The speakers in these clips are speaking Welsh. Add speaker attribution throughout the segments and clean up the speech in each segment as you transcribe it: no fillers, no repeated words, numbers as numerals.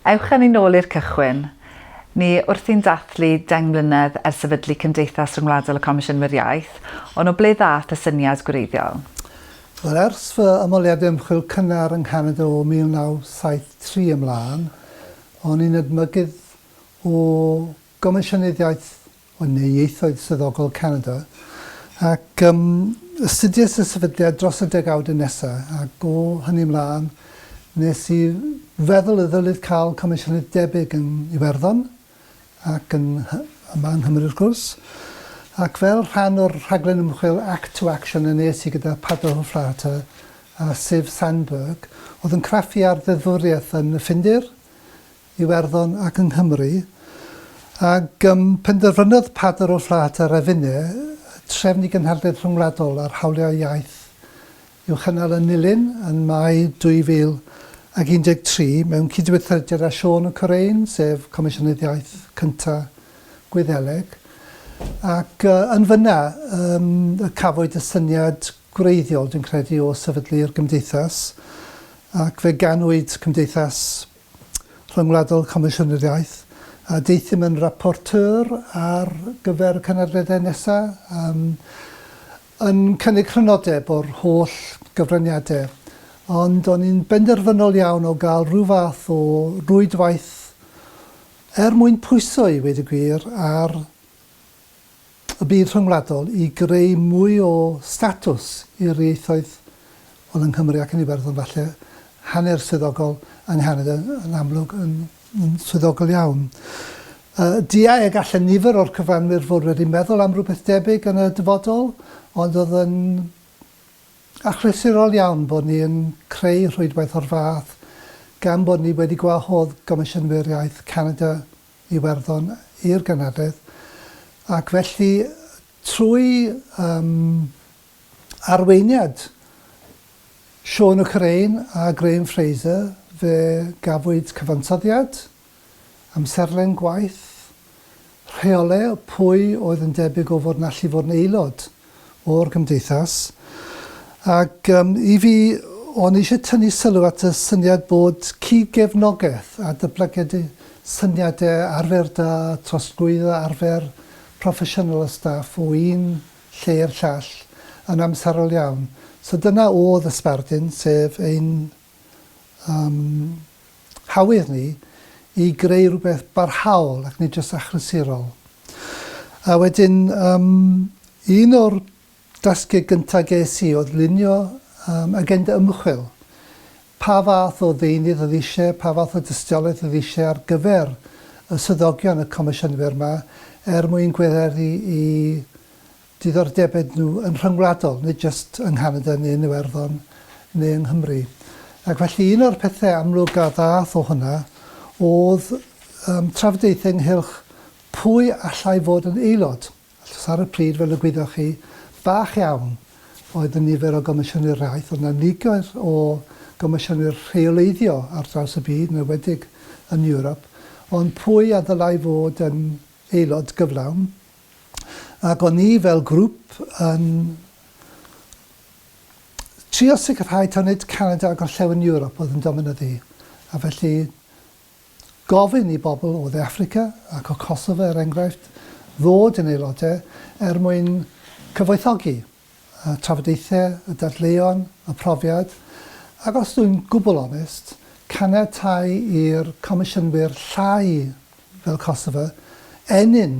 Speaker 1: Ewch â ni nôl i'r cychwyn. Ni wrth i'n dathlu 10 mlynedd ers sefydlu Cymdeithas Rhyngwladol y Comisiynydd Iaith, ond o ble ddath y syniad gwreiddiol?
Speaker 2: Wel, ers fy ymweliad ymchwil cynnar yng Nghanada o 1973 ymlaen, o'n i'n edmygydd o Gomisiynydd Iaith neu Ieithoedd Swyddogol Canada, ac astudiais y sefydliad dros y degawdau nesaf, ac o hynny ymlaen nes i feddwl y ddylid cael Comisiynydd debyg yn Iwerddon ac yma yng Nghymru wrth gwrs. Ac fel rhan o'r rhaglen ymchwil Act to Action yn nes i gyda Pador Fflata a Sif Sandberg, oedd yn craffu ar ddeddfwriaeth yn y Ffindir, Iwerddon ac yng Nghymru. Ac penderfynodd Pador Fflata ar efinau trefnu gynhadledd rhyngwladol ar hawliau iaith i'w chynnal yn Nilyn yn Mai 2013 mewn cydweithrediad â Siôn O'Crain, sef Comisiynydd Iaith cyntaf Gwyddeleg. Ac yn fyna, cafwyd y syniad gwreiddiol, dwi'n credu, o sefydlu'r gymdeithas. Ac fe ganwyd Cymdeithas Rhyngwladol Comisiynydd Iaith. A deithim yn rapporteur ar gyfer y cynadleddau nesaf, yn cynnig chrynodeb o'r holl gyfraniadau. Ond o'n i'n benderfynol iawn o gael rhyw fath o rwydwaith mwyn pwyso i wedi gwir ar y byd rhyngwladol i greu mwy o statws i'r ieithoedd oedd yng Nghymru ac yn Iwerddon falle hanner swyddogol yng Nghanada yn amlwg yn swyddogol iawn. Dia e gallen nifer o'r cyfranwyr fod wedi meddwl am rhywbeth debyg yn y dyfodol, ond oedd yn achlysurol iawn bod ni yn creu rhwydwaith o'r fath gan bod ni wedi gwahodd Gomisiynydd Iaith Canada Iwerddon i'r gynadledd. Ac felly trwy arweiniad Siôn O'Crain a Graham Fraser fe gafwyd cyfansoddiad, amserlen gwaith, rheolau pwy oedd yn debyg o fod yn allu fod yn aelod o'r gymdeithas. Ac i fi, o'n eisiau tynnu sylw at y syniad bod cyd-gefnogaeth a datblygiad syniadau arfer da, trosglwyddo arfer proffesiynol y staff o un lle i'r llall yn amserol iawn. So dyna oedd ysbardun, sef ein hawydd ni i greu rhywbeth barhaol ac nid jyst achlysurol. A wedyn, un o'r dasgu gyntaf ges i oedd lunio agenda ymchwil. Pa fath o ddeunydd oedd eisiau, pa fath o dystiolaeth oedd eisiau ar gyfer y swyddogion y comisiynydd yma mwyn gweddru i diddordebau nhw yn rhyngwladol, nid jyst yng Nghanada neu yn Iwerddon neu yng Nghymru. Ac felly un o'r pethau amlwg a ddath o hwnna oedd trafodaethau ynghylch pwy allai fod yn aelod. Ar y pryd, fel y gwyddoch chi, bach iawn oedd y nifer o Gomisiynydd Iaith. Oedd yna nifer o Gomisiynydd rheoleiddio ar draws y byd, yn enwedig yn Ewrop, ond pwy a ddylai fod yn aelod gyflawn. Ac o'n ni fel grŵp yn trio sicrhau taw nid Canada ac orllewin Ewrop oedd yn dominyddu. A felly gofyn i bobl o dde Affrica ac o Kosovo, enghraifft, ddod yn aelodau mwyn cyfoethogi y trafodaethau, y dadleuon, y profiad. Ac os dwi'n gwbl onest, caniatáu i'r comisiynydd llai fel Kosovo enyn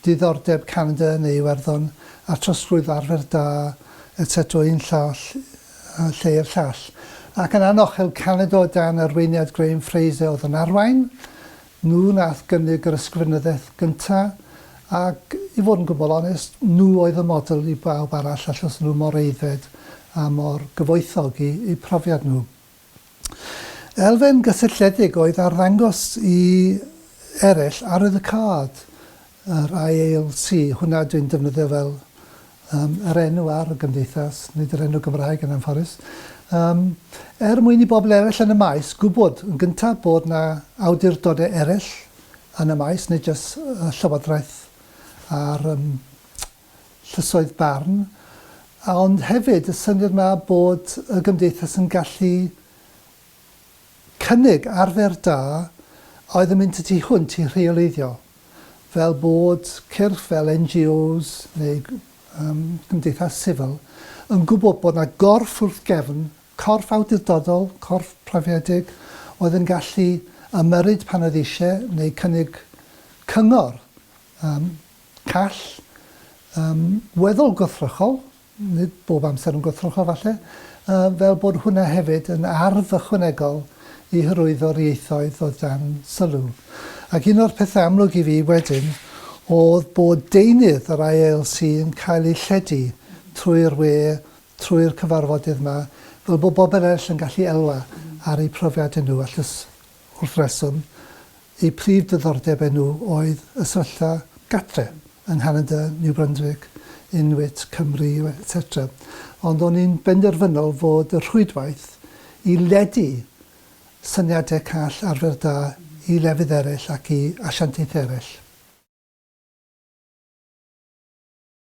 Speaker 2: diddordeb Canada neu Iwerddon a trosglwyddo arfer da, etc. un lle i'r llall. Ac yn anochel Canada o dan arweiniad Graham Fraser oedd yn arwain. Nhw nath gynnig yr ysgrifenyddiaeth gyntaf. Ac i fod yn gwbl onest, nhw oedd y model i bawb arall allos nhw mor eiddfed a mor gyfoethog i profiad nhw. Elfen gysylltiedig oedd arddangos i eraill arwydd y card, yr IALC. Hwna dwi'n defnyddio fel yr enw ar y gymdeithas, nid yr enw Gymraeg yn anffodus. Mwyn i bobl eraill yn y maes gwybod yn gyntaf bod yna awdurdodau eraill yn y maes, nid jyst llywodraeth a'r llysoedd barn, ond hefyd y syniad yma bod y gymdeithas yn gallu cynnig arfer da oedd yn mynd y tu hwnt i rheoleiddio, fel bod cyrff fel NGOs neu gymdeithas sifil yn gwybod bod yna gorff wrth gefn, corff awdurdodol, corff profiedig, oedd yn gallu ymyrryd pan oedd eisiau neu cynnig cyngor call weddol gwrthrychol, nid bob amser yn gwrthrychol falle, fel bod hwnna hefyd yn arf ychwanegol i hyrwyddo'r ieithoedd o dan sylw. Ac un o'r pethau amlwg i fi wedyn oedd bod deunydd yr IALC yn cael ei lledu trwy'r we, trwy'r cyfarfodydd yma, fel bod bobl eraill yn gallu elwa ar eu profiadau nhw, achos wrth reswm, eu prif diddordeb nhw oedd y sefyllfa gatre yng Nghanada, New Brunswick, Inuit, Cymru, etc. Ond o'n i'n benderfynol fod y rhwydwaith i ledu syniadau call arfer da i lefydd eraill ac i asiantaeth eraill.